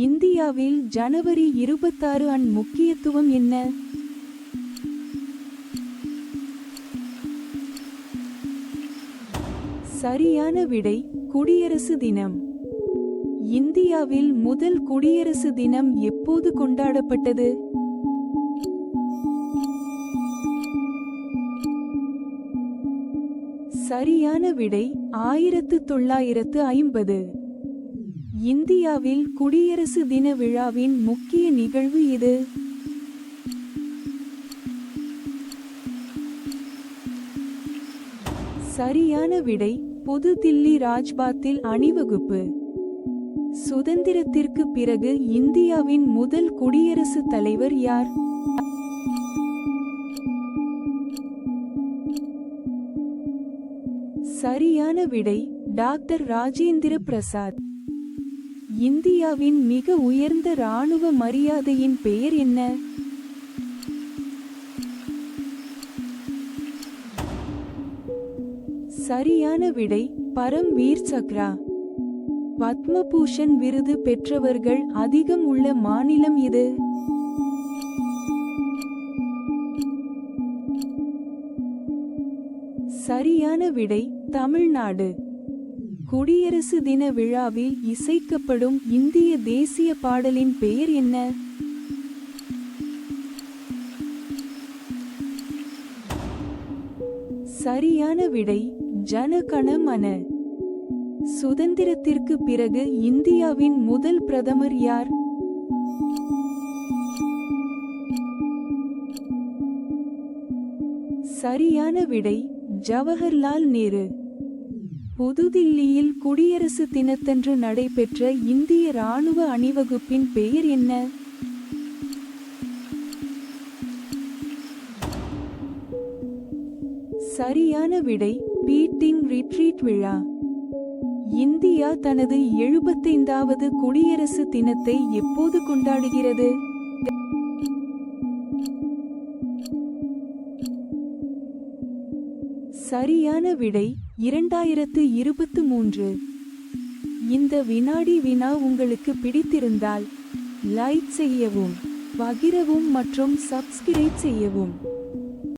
இந்தியாவில் ஜனவரி 26 அன் முக்கியத்துவம் என்ன? சரியான விடை குடியரசு தினம். இந்தியாவில் முதல் குடியரசு தினம் எப்போது கொண்டாடப்பட்டது? சரியான விடை 1950. இந்தியாவில் குடியரசு தின விழாவின் முக்கிய நிகழ்வு எது? சரியான விடை புது தில்லி ராஜ்பாத்தில் அணிவகுப்பு. சுதந்திரத்திற்கு பிறகு இந்தியாவின் முதல் குடியரசுத் தலைவர் யார்? சரியான விடை டாக்டர் ராஜேந்திர பிரசாத். இந்தியாவின் மிக உயர்ந்த இராணுவ மரியாதையின் பெயர் என்ன? சரியான விடை பரம் வீர் சக்ரா. பத்மபூஷன் விருது பெற்றவர்கள் அதிகம் உள்ள மாநிலம் எது? சரியான விடை தமிழ்நாடு. குடியரசு தின விழாவில் இசைக்கப்படும் இந்திய தேசிய பாடலின் பெயர் என்ன? சரியான விடை ஜன கண மன. சுதந்திரத்திற்கு பிறகு இந்தியாவின் முதல் பிரதமர் யார்? சரியான விடை ஜவஹர்லால் நேரு. புதுதில்லியில் குடியரசு தினத்தன்று நடைபெற்ற இந்திய இராணுவ அணிவகுப்பின் பெயர் என்ன? சரியான விடை பீட்டிங் ரிட்ரீட் விழா. இந்தியா தனது 75வது குடியரசு தினத்தை எப்போது கொண்டாடுகிறது? சரியான விடை 2023. இந்த வினாடி வினா உங்களுக்கு பிடித்திருந்தால் லைக் செய்யவும், பகிரவும் மற்றும் சப்ஸ்கிரைப் செய்யவும்.